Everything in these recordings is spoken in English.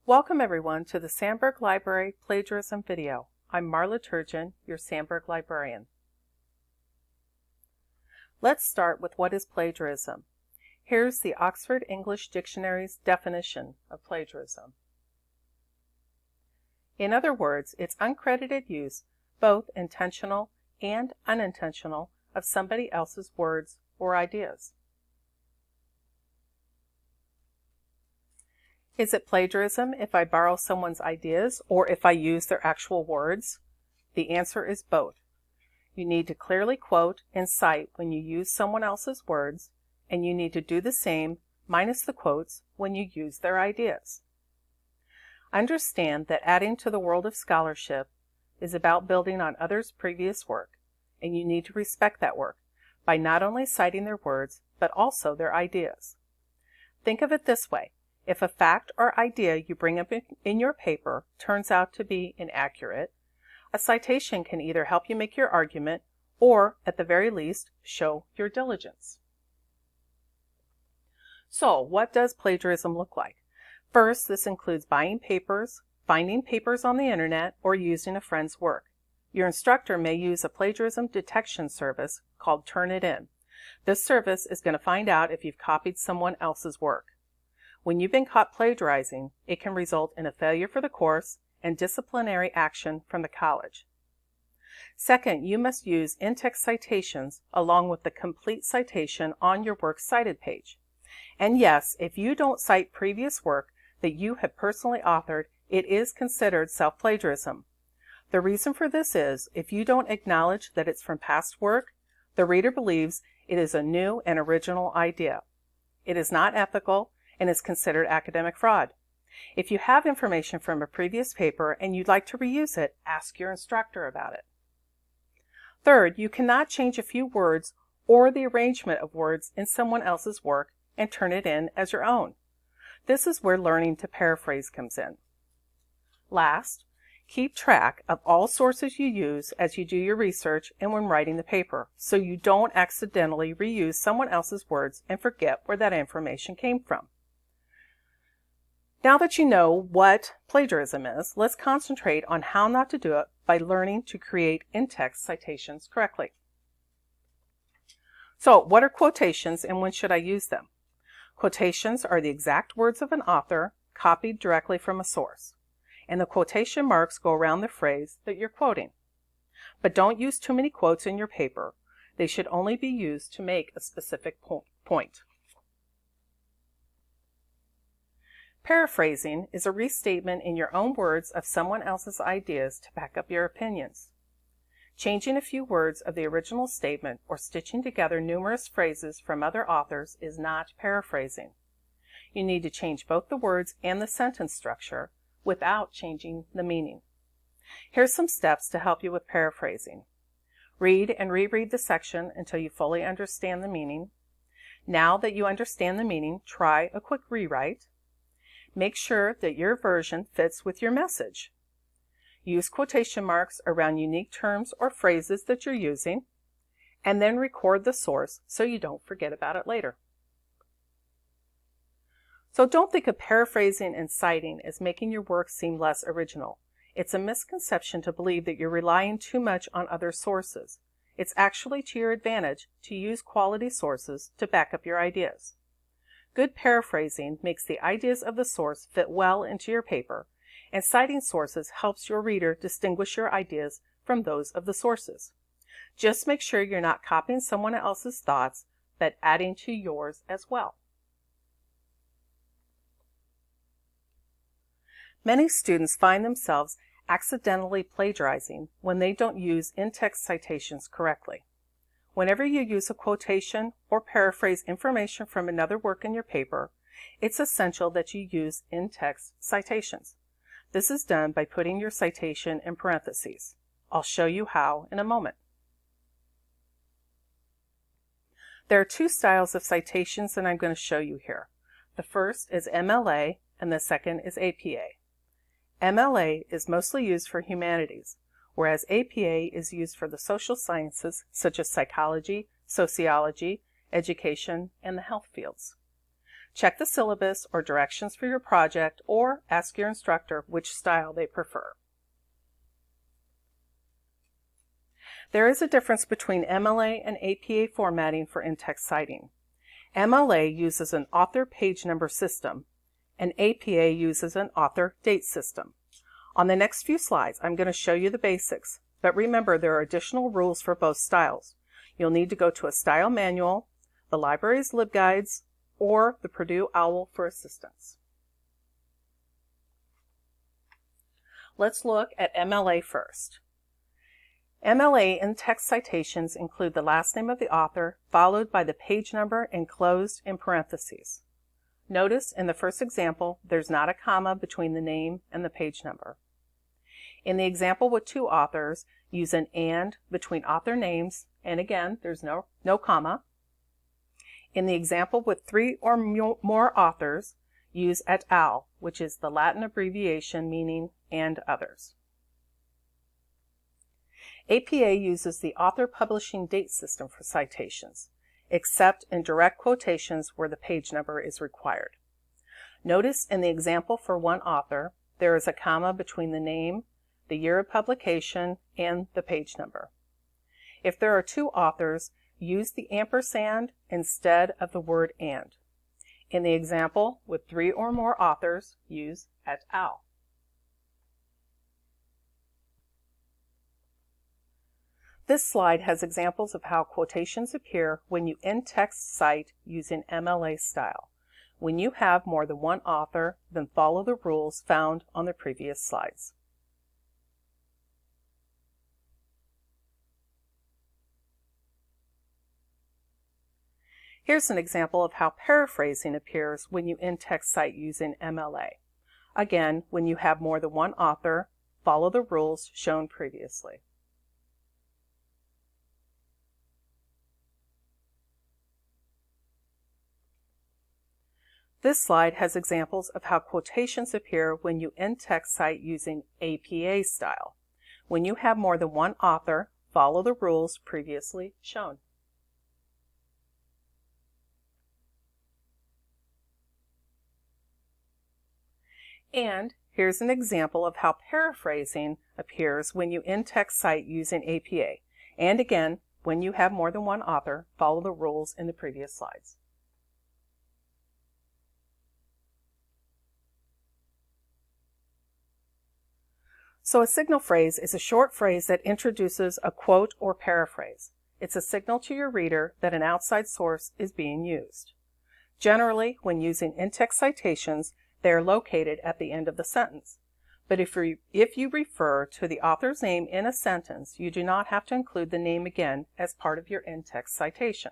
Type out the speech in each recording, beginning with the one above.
Welcome everyone to the Sandburg Library Plagiarism video. I'm Marla Turgeon, your Sandburg librarian. Let's start with what is plagiarism. Here's the Oxford English Dictionary's definition of plagiarism. In other words, it's uncredited use, both intentional and unintentional, of somebody else's words or ideas. Is it plagiarism if I borrow someone's ideas or if I use their actual words? The answer is both. You need to clearly quote and cite when you use someone else's words, and you need to do the same, minus the quotes, when you use their ideas. Understand that adding to the world of scholarship is about building on others' previous work, and you need to respect that work by not only citing their words, but also their ideas. Think of it this way. If a fact or idea you bring up in your paper turns out to be inaccurate, a citation can either help you make your argument or, at the very least, show your diligence. So, what does plagiarism look like? First, this includes buying papers, finding papers on the internet, or using a friend's work. Your instructor may use a plagiarism detection service called Turnitin. This service is going to find out if you've copied someone else's work. When you've been caught plagiarizing, it can result in a failure for the course and disciplinary action from the college. Second, you must use in-text citations along with the complete citation on your works cited page. And yes, if you don't cite previous work that you have personally authored, it is considered self-plagiarism. The reason for this is, if you don't acknowledge that it's from past work, the reader believes it is a new and original idea. It is not ethical and is considered academic fraud. If you have information from a previous paper and you'd like to reuse it, ask your instructor about it. Third, you cannot change a few words or the arrangement of words in someone else's work and turn it in as your own. This is where learning to paraphrase comes in. Last, keep track of all sources you use as you do your research and when writing the paper, so you don't accidentally reuse someone else's words and forget where that information came from. Now that you know what plagiarism is, let's concentrate on how not to do it by learning to create in-text citations correctly. So, what are quotations and when should I use them? Quotations are the exact words of an author copied directly from a source, and the quotation marks go around the phrase that you're quoting. But don't use too many quotes in your paper. They should only be used to make a specific point. Paraphrasing is a restatement in your own words of someone else's ideas to back up your opinions. Changing a few words of the original statement or stitching together numerous phrases from other authors is not paraphrasing. You need to change both the words and the sentence structure without changing the meaning. Here's some steps to help you with paraphrasing. Read and reread the section until you fully understand the meaning. Now that you understand the meaning, try a quick rewrite. Make sure that your version fits with your message. Use quotation marks around unique terms or phrases that you're using, and then record the source so you don't forget about it later. So don't think of paraphrasing and citing as making your work seem less original. It's a misconception to believe that you're relying too much on other sources. It's actually to your advantage to use quality sources to back up your ideas. Good paraphrasing makes the ideas of the source fit well into your paper, and citing sources helps your reader distinguish your ideas from those of the sources. Just make sure you're not copying someone else's thoughts, but adding to yours as well. Many students find themselves accidentally plagiarizing when they don't use in-text citations correctly. Whenever you use a quotation or paraphrase information from another work in your paper, it's essential that you use in-text citations. This is done by putting your citation in parentheses. I'll show you how in a moment. There are two styles of citations that I'm going to show you here. The first is MLA and the second is APA. MLA is mostly used for humanities, whereas APA is used for the social sciences such as psychology, sociology, education, and the health fields. Check the syllabus or directions for your project, or ask your instructor which style they prefer. There is a difference between MLA and APA formatting for in-text citing. MLA uses an author page number system, and APA uses an author date system. On the next few slides, I'm going to show you the basics, but remember there are additional rules for both styles. You'll need to go to a style manual, the library's LibGuides, or the Purdue OWL for assistance. Let's look at MLA first. MLA in-text citations include the last name of the author, followed by the page number enclosed in parentheses. Notice in the first example, there's not a comma between the name and the page number. In the example with two authors, use an and between author names, and again, there's no comma. In the example with three or more authors, use et al., which is the Latin abbreviation meaning and others. APA uses the author publishing date system for citations, except in direct quotations where the page number is required. Notice in the example for one author, there is a comma between the name, the year of publication, and the page number. If there are two authors, use the ampersand instead of the word and. In the example with three or more authors, use et al. This slide has examples of how quotations appear when you in-text cite using MLA style. When you have more than one author, then follow the rules found on the previous slides. Here's an example of how paraphrasing appears when you in-text cite using MLA. Again, when you have more than one author, follow the rules shown previously. This slide has examples of how quotations appear when you in-text cite using APA style. When you have more than one author, follow the rules previously shown. And here's an example of how paraphrasing appears when you in-text cite using APA. And again, when you have more than one author, follow the rules in the previous slides. So a signal phrase is a short phrase that introduces a quote or paraphrase. It's a signal to your reader that an outside source is being used. Generally, when using in-text citations, they are located at the end of the sentence. But if you refer to the author's name in a sentence, you do not have to include the name again as part of your in-text citation.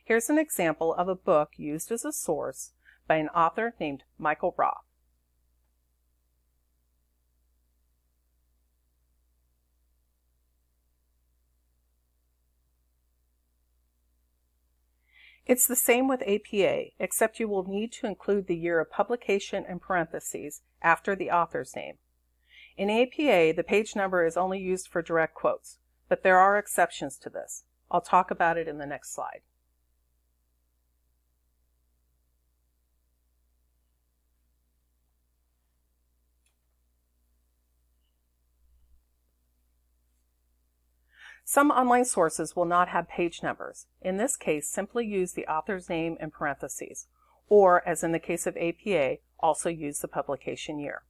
Here's an example of a book used as a source by an author named Michael Roth. It's the same with APA, except you will need to include the year of publication in parentheses after the author's name. In APA, the page number is only used for direct quotes, but there are exceptions to this. I'll talk about it in the next slide. Some online sources will not have page numbers. In this case, simply use the author's name in parentheses, or, as in the case of APA, also use the publication year.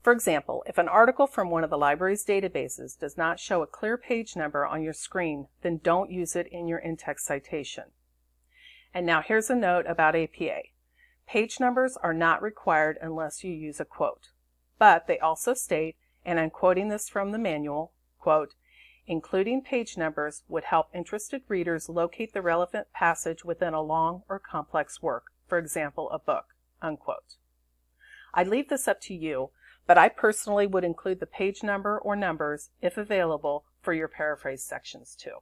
For example, if an article from one of the library's databases does not show a clear page number on your screen, then don't use it in your in-text citation. And now here's a note about APA. Page numbers are not required unless you use a quote. But they also state, and I'm quoting this from the manual, quote, including page numbers would help interested readers locate the relevant passage within a long or complex work, for example, a book, unquote. I leave this up to you, but I personally would include the page number or numbers, if available, for your paraphrase sections too.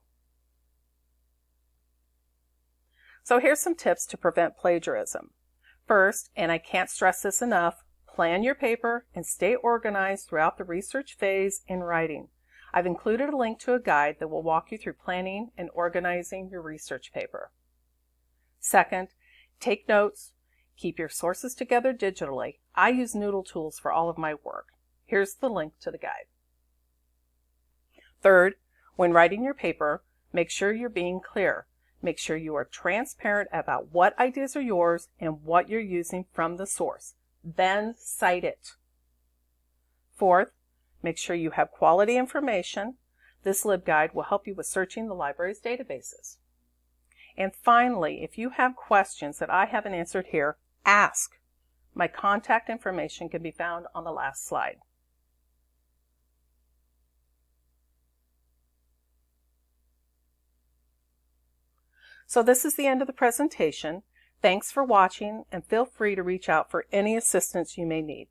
So here's some tips to prevent plagiarism. First, and I can't stress this enough, plan your paper and stay organized throughout the research phase in writing. I've included a link to a guide that will walk you through planning and organizing your research paper. Second, take notes Keep your sources together digitally. I use Noodle tools for all of my work. Here's the link to the guide. Third, when writing your paper, make sure you're being clear. Make sure you are transparent about what ideas are yours and what you're using from the source. Then cite it. Fourth, make sure you have quality information. This LibGuide will help you with searching the library's databases. And finally, if you have questions that I haven't answered here, ask. My contact information can be found on the last slide. So this is the end of the presentation. Thanks for watching, and feel free to reach out for any assistance you may need.